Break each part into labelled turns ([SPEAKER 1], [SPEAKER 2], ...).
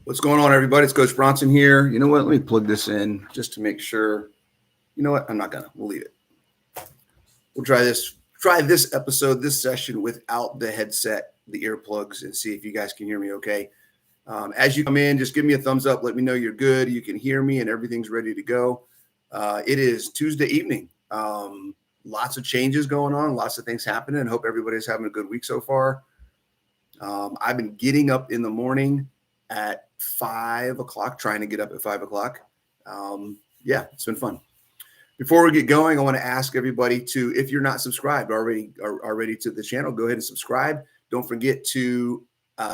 [SPEAKER 1] What's going on, everybody? It's Coach Bronson here. You know what? Let me plug this in just to make sure. You know what? I'm not gonna. We'll leave it. We'll try this. Try this episode, this session without the headset, the earplugs, and see if you guys can hear me okay. As you come in, just give me a thumbs up. Let me know you're good. You can hear me, and everything's ready to go. It is Tuesday evening. Lots of changes going on. Lots of things happening. Hope everybody's having a good week so far. I've been getting up in the morning at 5 o'clock, trying to get up at 5 o'clock. Yeah, it's been fun. Before we get going, I want to ask everybody to, if you're not subscribed already to the channel, go ahead and subscribe. Don't forget to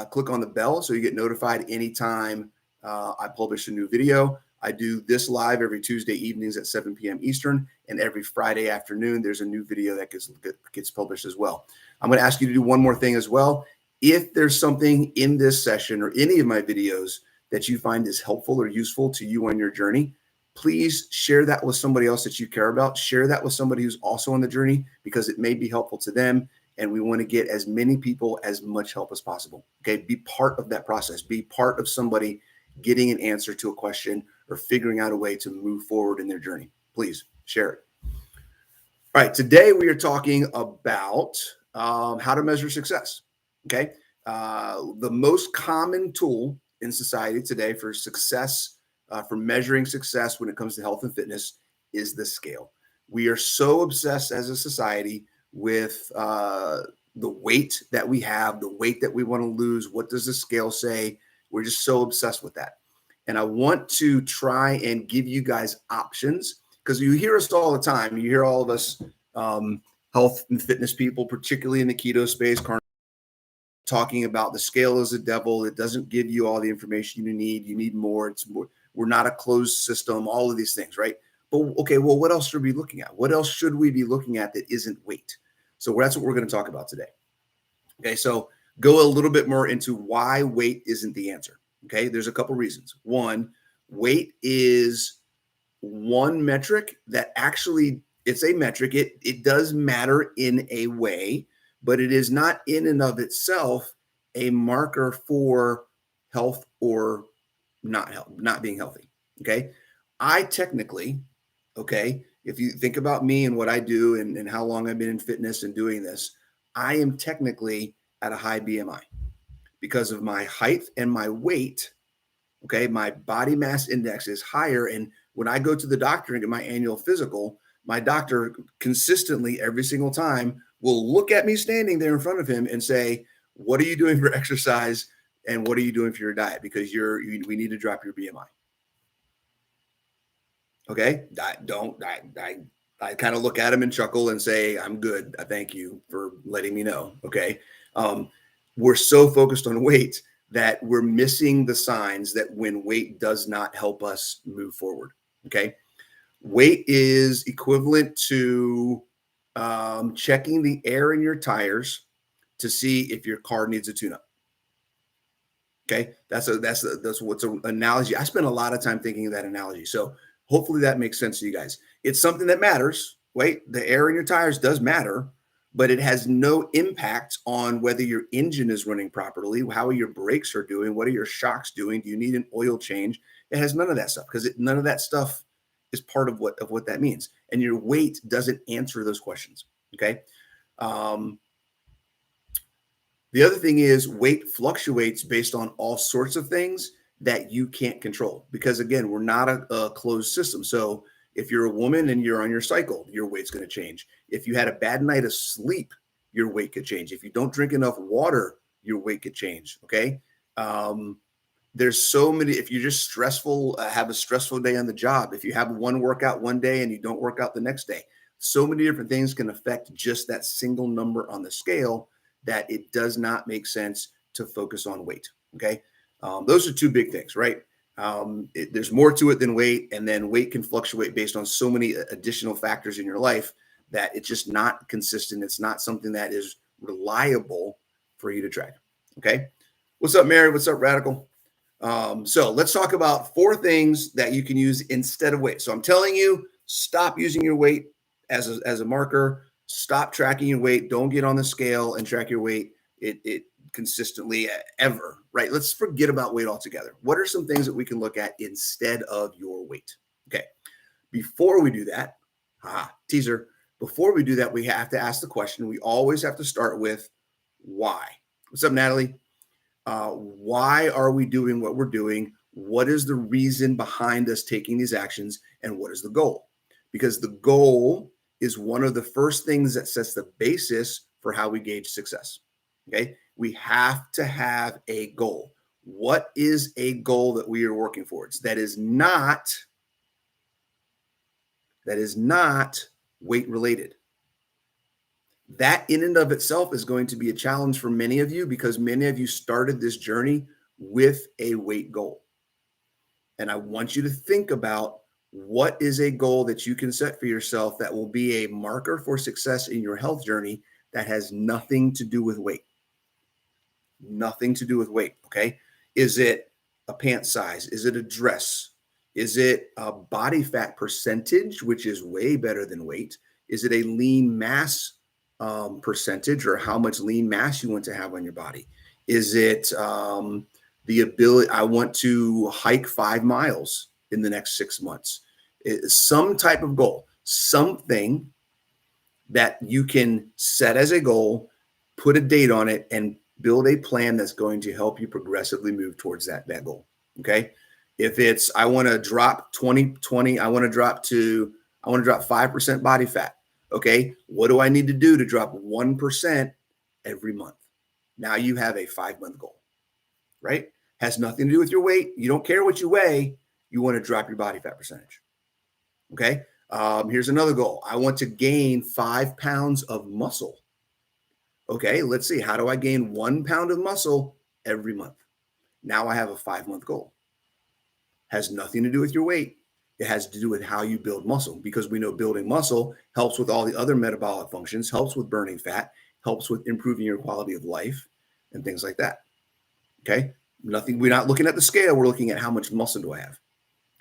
[SPEAKER 1] click on the bell so you get notified anytime I publish a new video. I do this live every Tuesday evenings at 7 p.m. Eastern, and every Friday afternoon, there's a new video that gets published as well. I'm going to ask you to do one more thing as well. If there's something in this session or any of my videos that you find is helpful or useful to you on your journey, please share that with somebody else that you care about. Share that with somebody who's also on the journey, because it may be helpful to them. And we want to get as many people as much help as possible. Okay. Be part of that process. Be part of somebody getting an answer to a question or figuring out a way to move forward in their journey. Please share it. All right. Today we are talking about how to measure success. Okay. The most common tool in society today for success, for measuring success when it comes to health and fitness, is the scale. We are so obsessed as a society with the weight that we have, the weight that we want to lose. What does the scale say? We're just so obsessed with that. And I want to try and give you guys options, because you hear us all the time. You hear all of us health and fitness people, particularly in the keto space, talking about the scale is a devil. It doesn't give you all the information you need. You need more. It's more. We're not a closed system. All of these things, right? But okay, well, what else should we be looking at? What else should we be looking at that isn't weight? So that's what we're going to talk about today. Okay, so go a little bit more into why weight isn't the answer. Okay, there's a couple reasons. One, weight is one metric that actually, it's a metric. It does matter in a way, but it is not in and of itself a marker for health or not being healthy. Okay. I technically, okay, if you think about me and what I do and how long I've been in fitness and doing this, I am technically at a high BMI because of my height and my weight. Okay. My body mass index is higher. And when I go to the doctor and get my annual physical, my doctor consistently every single time will look at me standing there in front of him and say, what are you doing for exercise? And what are you doing for your diet? Because we need to drop your BMI. Okay. I kind of look at him and chuckle and say, I'm good. I thank you for letting me know. Okay. We're so focused on weight that we're missing the signs that when weight does not help us move forward. Okay. Weight is equivalent to checking the air in your tires to see if your car needs a tune-up. Okay, that's what's an analogy. I spend a lot of time thinking of that analogy. So hopefully that makes sense to you guys. It's something that matters. Wait, the air in your tires does matter, but it has no impact on whether your engine is running properly, how your brakes are doing, what are your shocks doing, do you need an oil change? It has none of that stuff, because none of that stuff is part of what that means. And your weight doesn't answer those questions. Okay. The other thing is weight fluctuates based on all sorts of things that you can't control, because again, we're not a closed system. So if you're a woman and you're on your cycle, your weight's going to change. If you had a bad night of sleep, your weight could change. If you don't drink enough water, your weight could change. Okay. There's so many, if you're just stressful, have a stressful day on the job, if you have one workout one day and you don't work out the next day, so many different things can affect just that single number on the scale, that it does not make sense to focus on weight. Okay. Those are two big things, right? There's more to it than weight. And then weight can fluctuate based on so many additional factors in your life that it's just not consistent. It's not something that is reliable for you to track. Okay. What's up, Mary? What's up, Radical? So let's talk about 4 things that you can use instead of weight. So I'm telling you, stop using your weight as a marker. Stop tracking your weight. Don't get on the scale and track your weight. It consistently ever, right? Let's forget about weight altogether. What are some things that we can look at instead of your weight? Okay. Before we do that, teaser, before we do that, we have to ask the question. We always have to start with why. What's up, Natalie? Why are we doing what we're doing? What is the reason behind us taking these actions? And what is the goal? Because the goal is one of the first things that sets the basis for how we gauge success. Okay. We have to have a goal. What is a goal that we are working towards? That is not weight related. That in and of itself is going to be a challenge for many of you because many of you started this journey with a weight goal. And I want you to think about what is a goal that you can set for yourself that will be a marker for success in your health journey that has nothing to do with weight. Nothing to do with weight. Okay. Is it a pant size? Is it a dress? Is it a body fat percentage, which is way better than weight? Is it a lean mass percentage, or how much lean mass you want to have on your body? Is it the ability, I want to hike 5 miles in the next 6 months? It's some type of goal, something that you can set as a goal, put a date on it, and build a plan that's going to help you progressively move towards that goal. Okay. If it's, I want to drop 20, I want to drop 5% body fat. Okay. What do I need to do to drop 1% every month? Now you have a 5-month goal, right? Has nothing to do with your weight. You don't care what you weigh. You want to drop your body fat percentage. Okay. Here's another goal. I want to gain 5 pounds of muscle. Okay, let's see. How do I gain 1 pound of muscle every month? Now I have a 5-month goal. Has nothing to do with your weight. It has to do with how you build muscle, because we know building muscle helps with all the other metabolic functions, helps with burning fat, helps with improving your quality of life and things like that. Okay, we're not looking at the scale. We're looking at how much muscle do I have.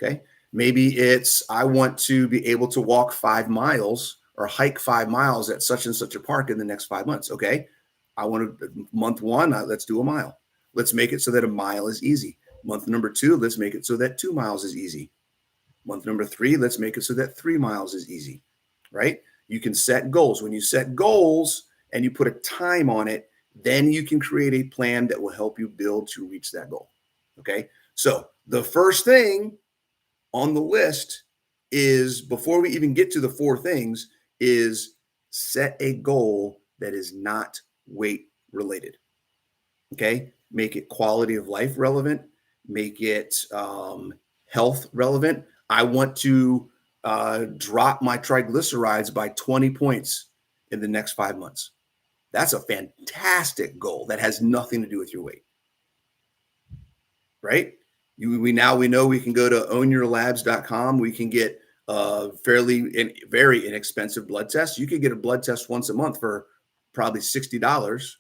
[SPEAKER 1] Okay, maybe it's, I want to be able to walk 5 miles or hike 5 miles at such and such a park in the next 5 months. Okay. I want to, month 1, let's do a mile. Let's make it so that a mile is easy. Month number 2, let's make it so that 2 miles is easy. Month number 3, let's make it so that 3 miles is easy, right? You can set goals. When you set goals and you put a time on it, then you can create a plan that will help you build to reach that goal. Okay. So the first thing on the list is, before we even get to the 4 things, is set a goal that is not weight related. Okay. Make it quality of life relevant, make it health relevant. I want to drop my triglycerides by 20 points in the next 5 months. That's a fantastic goal that has nothing to do with your weight, right? We know we can go to ownyourlabs.com. We can get very inexpensive blood tests. You could get a blood test once a month for probably $60,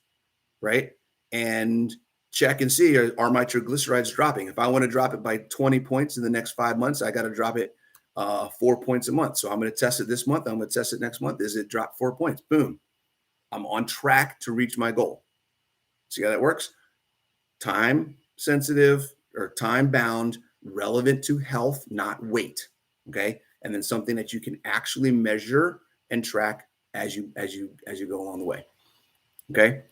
[SPEAKER 1] right? And check and see, are my triglycerides dropping? If I want to drop it by 20 points in the next 5 months, I got to drop it 4 points a month. So I'm going to test it this month. I'm going to test it next month. Is it drop 4 points? Boom. I'm on track to reach my goal. See how that works? Time sensitive or time bound, relevant to health, not weight. Okay. And then something that you can actually measure and track as you go along the way. Okay.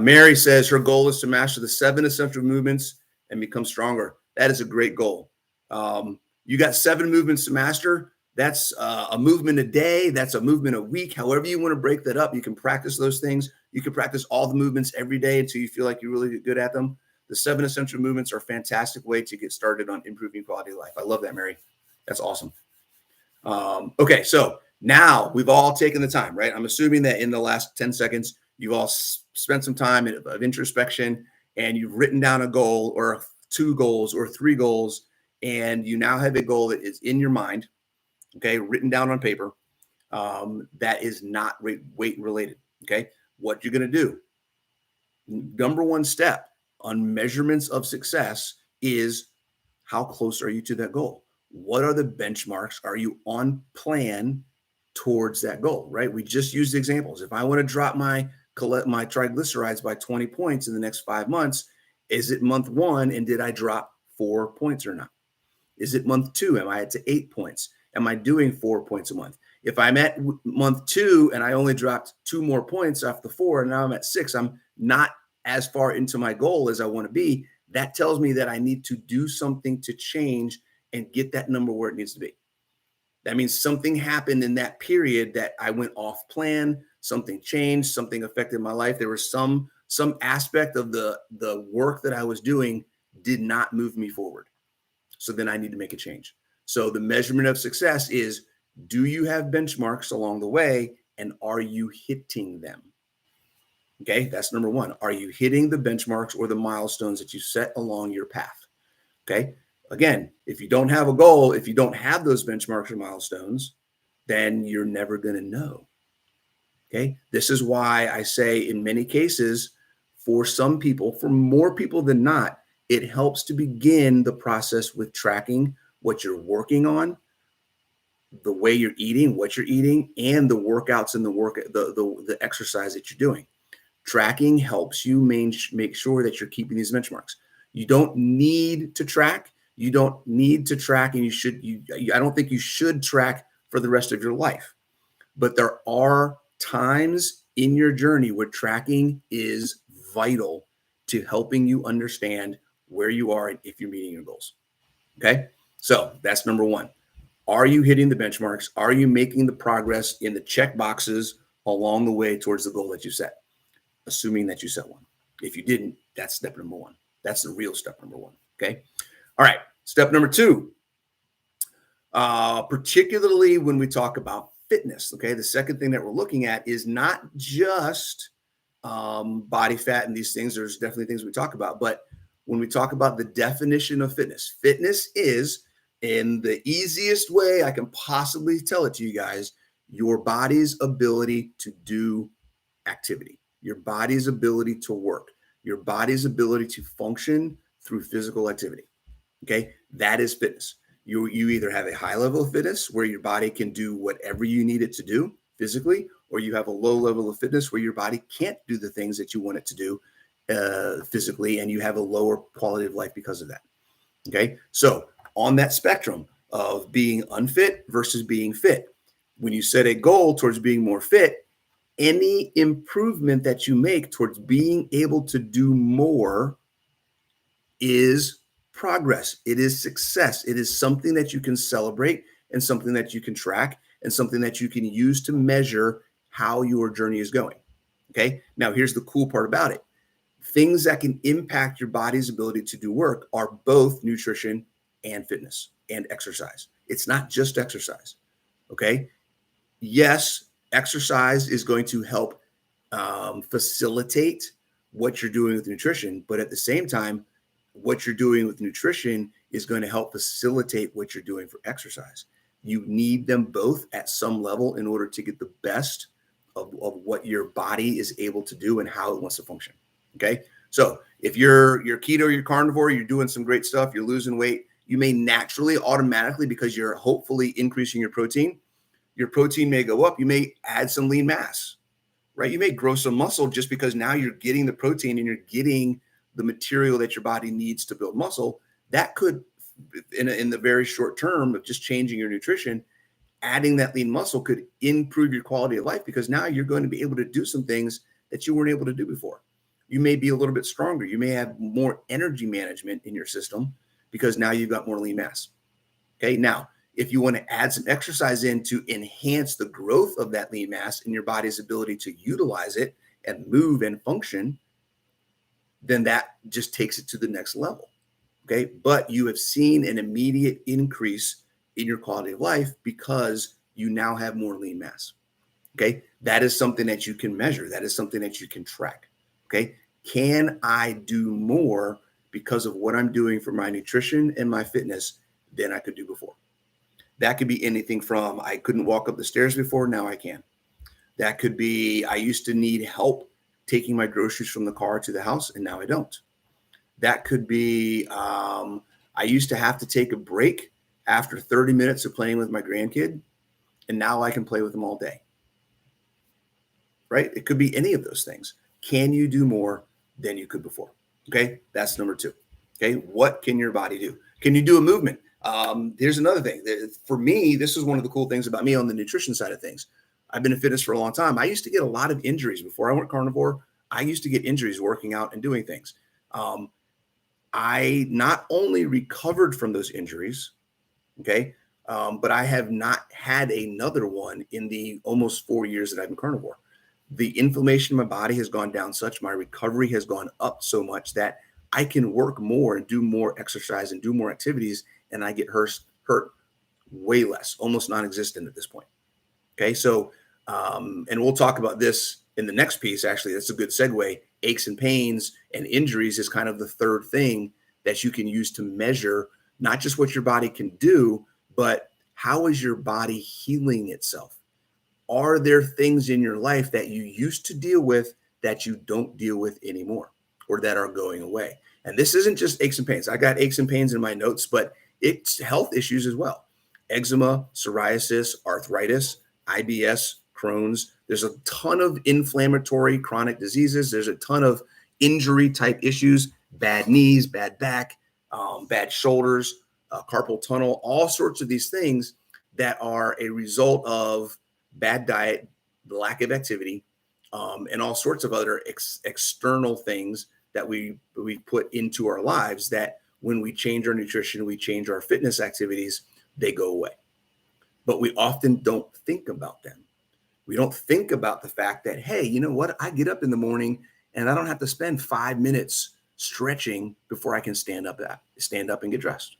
[SPEAKER 1] Mary says her goal is to master the 7 essential movements and become stronger. That is a great goal. You got 7 movements to master. That's a movement a day. That's a movement a week. However you want to break that up, you can practice those things. You can practice all the movements every day until you feel like you're really good at them. The 7 essential movements are a fantastic way to get started on improving quality of life. I love that, Mary. That's awesome. Okay, so now we've all taken the time, right? I'm assuming that in the last 10 seconds, you've all spent some time of introspection, and you've written down a goal or 2 goals or 3 goals, and you now have a goal that is in your mind, okay, written down on paper, that is not weight related. Okay, what you're going to do, number 1 step on measurements of success is, how close are you to that goal? What are the benchmarks? Are you on plan towards that goal, right? We just used examples. If I want to drop my my triglycerides by 20 points in the next 5 months. Is it month one? And did I drop 4 points or not? Is it month two? Am I at to 8 points? Am I doing 4 points a month? If I'm at month two and I only dropped 2 more points off the 4, and now I'm at 6, I'm not as far into my goal as I want to be. That tells me that I need to do something to change and get that number where it needs to be. That means something happened in that period that I went off plan, something changed, something affected my life. There was some aspect of the work that I was doing did not move me forward. So then I need to make a change. So the measurement of success is, do you have benchmarks along the way, and are you hitting them? Okay, that's number one. Are you hitting the benchmarks or the milestones that you set along your path? Okay. Again, if you don't have a goal, if you don't have those benchmarks or milestones, then you're never going to know. Okay. This is why I say in many cases, for some people, for more people than not, it helps to begin the process with tracking what you're working on, the way you're eating, what you're eating, and the workouts and the exercise that you're doing. Tracking helps you make sure that you're keeping these benchmarks. You don't need to track. You don't need to track, and I don't think you should track for the rest of your life. But there are times in your journey where tracking is vital to helping you understand where you are and if you're meeting your goals. Okay. So that's number one. Are you hitting the benchmarks? Are you making the progress in the check boxes along the way towards the goal that you set? Assuming that you set one. If you didn't, that's step number one. That's the real step number one. Okay. All right. Step number two, particularly when we talk about fitness. Okay. The second thing that we're looking at is not just body fat and these things. There's definitely things we talk about, but when we talk about the definition of fitness, fitness is, in the easiest way I can possibly tell it to you guys, your body's ability to do activity, your body's ability to work, your body's ability to function through physical activity. Okay. That is fitness. You either have a high level of fitness where your body can do whatever you need it to do physically, or you have a low level of fitness where your body can't do the things that you want it to do physically, and you have a lower quality of life because of that. Okay. So on that spectrum of being unfit versus being fit, when you set a goal towards being more fit, any improvement that you make towards being able to do more is progress. It is success. It is something that you can celebrate and something that you can track and something that you can use to measure how your journey is going. Okay. Now, here's the cool part about it. Things that can impact your body's ability to do work are both nutrition and fitness and exercise. It's not just exercise. Okay. Yes, exercise is going to help facilitate what you're doing with nutrition, but at the same time, what you're doing with nutrition is going to help facilitate what you're doing for exercise. You need them both at some level in order to get the best of what your body is able to do and how it wants to function. Okay. So if you're keto, you're carnivore, you're doing some great stuff, you're losing weight, you may naturally, automatically, because you're hopefully increasing your protein may go up. You may add some lean mass, right? You may grow some muscle just because now you're getting the protein and you're getting the material that your body needs to build muscle. That could, in the very short term of just changing your nutrition, adding that lean muscle could improve your quality of life, because now you're going to be able to do some things that you weren't able to do before. You may be a little bit stronger. You may have more energy management in your system because now you've got more lean mass. Okay. Now, if you want to add some exercise in to enhance the growth of that lean mass and your body's ability to utilize it and move and function, then that just takes it to the next level. Okay. But you have seen an immediate increase in your quality of life because you now have more lean mass. Okay. That is something that you can measure. That is something that you can track. Okay. Can I do more because of what I'm doing for my nutrition and my fitness than I could do before? That could be anything from, I couldn't walk up the stairs before, now I can. That could be, I used to need help taking my groceries from the car to the house, and now I don't. That could be, I used to have to take a break after 30 minutes of playing with my grandkid, and now I can play with them all day. right? It could be any of those things. Can you do more than you could before? Okay, that's number two. Okay, what can your body do? Can you do a movement? Here's another thing. For me, this is one of the cool things about me on the nutrition side of things. I've been in fitness for a long time. I used to get a lot of injuries before I went carnivore. I used to get injuries working out and doing things. I not only recovered from those injuries, okay, but I have not had another one in the almost 4 years that I've been carnivore. The inflammation in my body has gone down such, my recovery has gone up so much that I can work more and do more exercise and do more activities, and I get hurt way less, almost non-existent at this point. Okay, so and we'll talk about this in the next piece. Actually, that's a good segue. Aches and pains and injuries is kind of the third thing that you can use to measure not just what your body can do, but how is your body healing itself? Are there things in your life that you used to deal with that you don't deal with anymore or that are going away? And this isn't just aches and pains. I got aches and pains in my notes, but it's health issues as well. Eczema, psoriasis, arthritis, IBS, Crohn's. There's a ton of inflammatory chronic diseases. There's a ton of injury type issues, bad knees, bad back, bad shoulders, carpal tunnel, all sorts of these things that are a result of bad diet, the lack of activity, and all sorts of other external things that we put into our lives that when we change our nutrition, we change our fitness activities, they go away. But we often don't think about them. We don't think about the fact that, hey, you know what? I get up in the morning and I don't have to spend 5 minutes stretching before I can stand up and get dressed.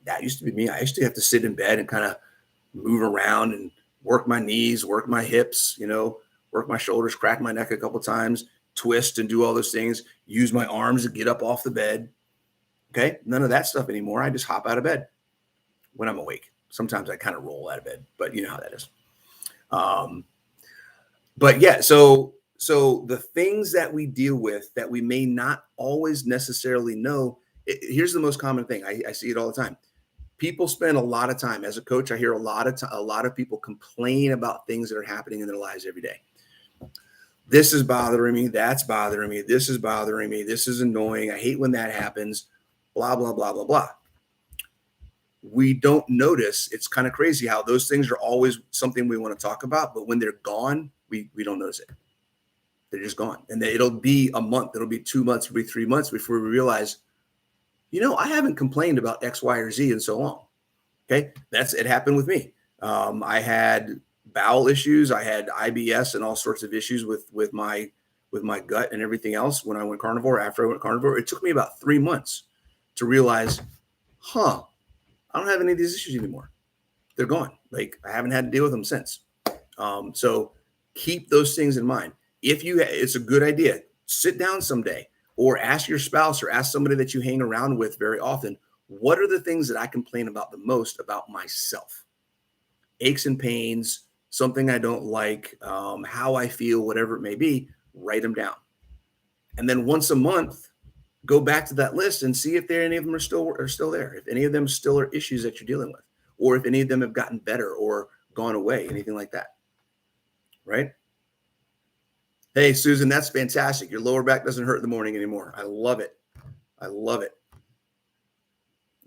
[SPEAKER 1] That used to be me. I used to have to sit in bed and kind of move around and work my knees, work my hips, work my shoulders, crack my neck a couple times, twist and do all those things, use my arms to get up off the bed. Okay. None of that stuff anymore. I just hop out of bed when I'm awake. Sometimes I kind of roll out of bed, but you know how that is. But yeah, so the things that we deal with that we may not always necessarily know, here's the most common thing. I see it all the time. People spend a lot of time as a coach. I hear a lot of people complain about things that are happening in their lives every day. This is bothering me. That's bothering me. This is bothering me. This is annoying. I hate when that happens. Blah, blah, blah, blah, blah. We don't notice. It's kind of crazy how those things are always something we want to talk about, but when they're gone, we don't notice it. They're just gone. And it'll be a month. It'll be 2 months. It'll be 3 months before we realize, I haven't complained about X, Y, or Z in so long. Okay. It happened with me. I had bowel issues. I had IBS and all sorts of issues with my gut and everything else when I went carnivore. After I went carnivore, it took me about 3 months to realize, I don't have any of these issues anymore. They're gone. Like I haven't had to deal with them since. So keep those things in mind. It's a good idea. Sit down someday or ask your spouse or ask somebody that you hang around with very often. What are the things that I complain about the most about myself? Aches and pains, something I don't like, how I feel, whatever it may be, write them down. And then once a month, go back to that list and see if any of them are still there. If any of them still are issues that you're dealing with, or if any of them have gotten better or gone away, anything like that. Right? Hey, Susan, that's fantastic. Your lower back doesn't hurt in the morning anymore. I love it. I love it.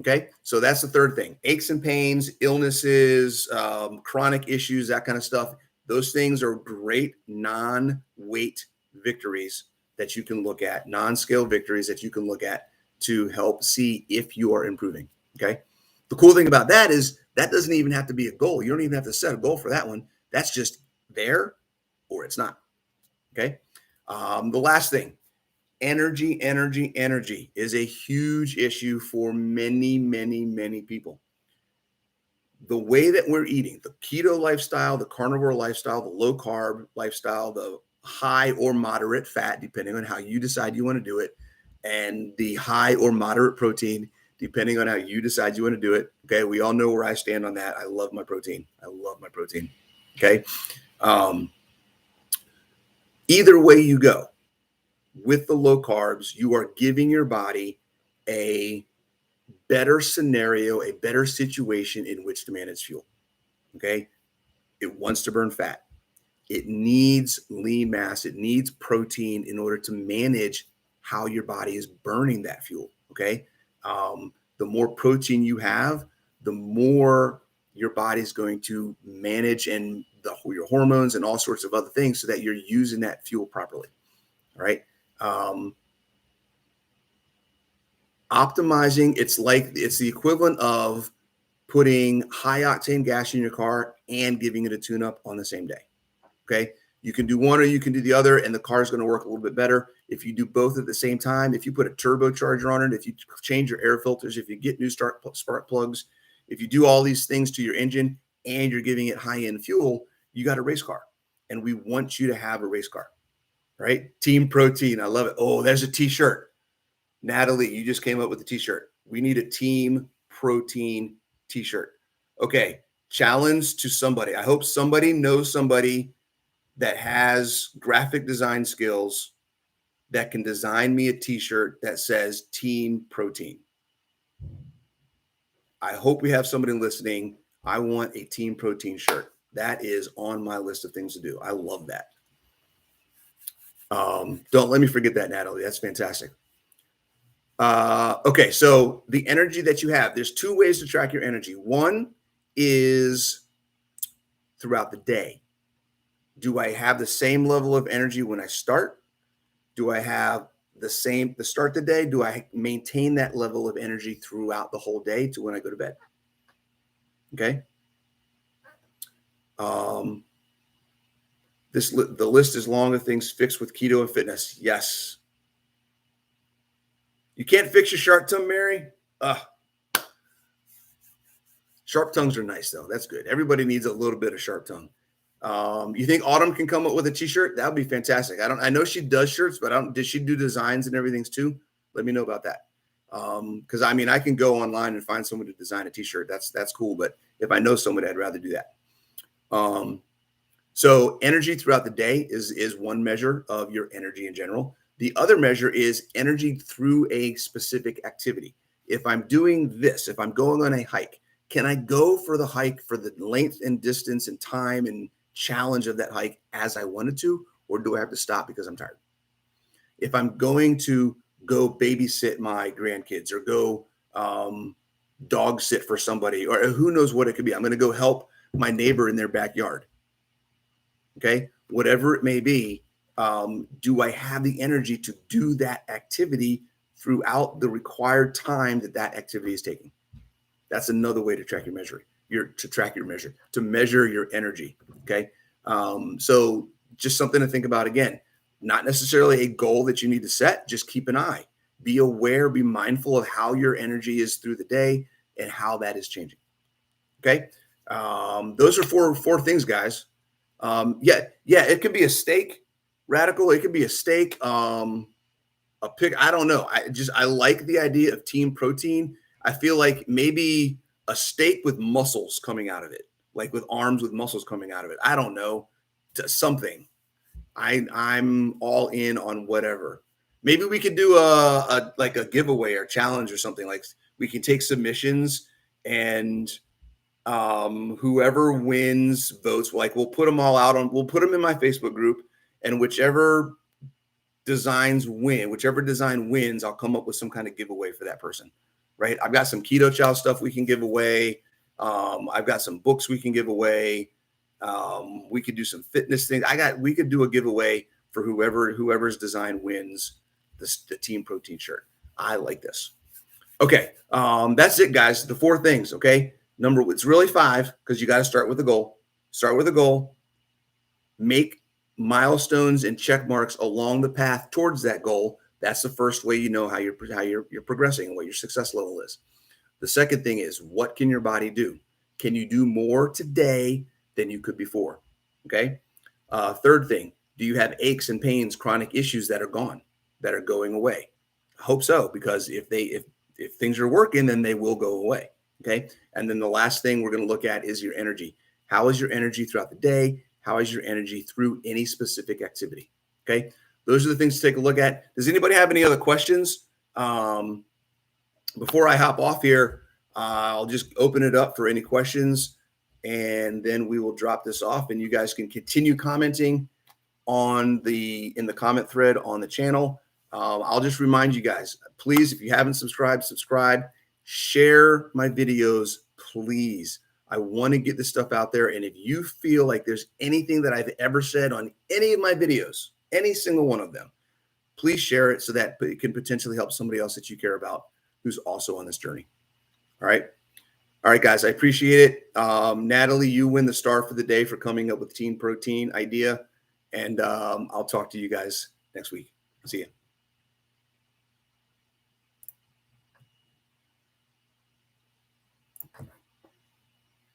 [SPEAKER 1] Okay, so that's the third thing. Aches and pains, illnesses, chronic issues, that kind of stuff. Those things are great non-weight victories that you can look at, non-scale victories that you can look at to help see if you are improving. Okay, the cool thing about that is that doesn't even have to be a goal. You don't even have to set a goal for that one. That's just there or it's not. Okay, the last thing. Energy is a huge issue for many, many, many people. The way that we're eating, the keto lifestyle, the carnivore lifestyle, the low carb lifestyle, the high or moderate fat, depending on how you decide you want to do it, and the high or moderate protein, depending on how you decide you want to do it. Okay. We all know where I stand on that. I love my protein. Okay. Either way you go, with the low carbs, you are giving your body a better scenario, a better situation in which to manage fuel. Okay. It wants to burn fat. It needs lean mass. It needs protein in order to manage how your body is burning that fuel. Okay. The more protein you have, the more your body's going to manage your hormones and all sorts of other things so that you're using that fuel properly. All right. Optimizing, it's the equivalent of putting high octane gas in your car and giving it a tune up on the same day. Okay. You can do one or you can do the other, and the car is going to work a little bit better. If you do both at the same time, if you put a turbocharger on it, if you change your air filters, if you get new spark plugs, if you do all these things to your engine and you're giving it high end fuel, you got a race car. And we want you to have a race car, right? Team Protein. I love it. Oh, there's a t-shirt. Natalie, you just came up with a t-shirt. We need a Team Protein t-shirt. Okay. Challenge to somebody. I hope somebody knows somebody that has graphic design skills that can design me a t-shirt that says Team Protein. I hope we have somebody listening. I want a Team Protein shirt. That is on my list of things to do. I love that. Don't let me forget that, Natalie. That's fantastic. Okay, so the energy that you have, there's two ways to track your energy. One is throughout the day. Do I have the same level of energy when I start? Do I have the same to start the day? Do I maintain that level of energy throughout the whole day to when I go to bed? Okay. The list is long of things fixed with keto and fitness. Yes. You can't fix your sharp tongue, Mary. Sharp tongues are nice though. That's good. Everybody needs a little bit of sharp tongue. You think Autumn can come up with a t-shirt? That would be fantastic. I know she does shirts, but does she do designs and everything too? Let me know about that. Because I can go online and find someone to design a t-shirt. That's cool. But if I know somebody, I'd rather do that. So energy throughout the day is one measure of your energy in general. The other measure is energy through a specific activity. If I'm doing this, if I'm going on a hike, can I go for the hike for the length and distance and time and challenge of that hike as I wanted to, or do I have to stop because I'm tired? If I'm going to go babysit my grandkids or go dog sit for somebody, or who knows what it could be, I'm going to go help my neighbor in their backyard. Okay, whatever it may be, do I have the energy to do that activity throughout the required time that activity is taking? That's another way to track your measure. To measure your energy. Okay. So just something to think about again, not necessarily a goal that you need to set. Just keep an eye, be aware, be mindful of how your energy is through the day and how that is changing. Okay. Those are four things, guys. It could be a steak, Radical. It could be a steak, a pig. I don't know. I like the idea of Team Protein. I feel like maybe a steak with muscles coming out of it, like with arms with muscles coming out of it. I don't know, something. I'm all in on whatever. Maybe we could do a giveaway or challenge or something. Like we can take submissions and whoever wins votes. Like we'll put them all out we'll put them in my Facebook group, and whichever design wins, I'll come up with some kind of giveaway for that person. Right. I've got some Keto Chow stuff we can give away. I've got some books we can give away. We could do some fitness things. We could do a giveaway for whoever's design wins the Team Protein shirt. I like this. Okay. That's it, guys. The 4 things. Okay. It's really 5 because you got to start with a goal. Start with a goal. Make milestones and check marks along the path towards that goal. That's the first way you know how you're progressing and what your success level is. The second thing is, what can your body do? Can you do more today than you could before? Okay. Third thing, do you have aches and pains, chronic issues that are gone, that are going away? I hope so, because if things are working, then they will go away. Okay. And then the last thing we're going to look at is your energy. How is your energy throughout the day? How is your energy through any specific activity? Okay. Those are the things to take a look at. Does anybody have any other questions? Before I hop off here, I'll just open it up for any questions. and then we will drop this off, and you guys can continue commenting in the comment thread on the channel. I'll just remind you guys, please, if you haven't subscribed, subscribe, share my videos, please. I want to get this stuff out there. And if you feel like there's anything that I've ever said on any of my videos, any single one of them, please share it so that it can potentially help somebody else that you care about who's also on this journey. All right. All right, guys, I appreciate it. Natalie, you win the star for the day for coming up with Teen Protein idea. And I'll talk to you guys next week. See you.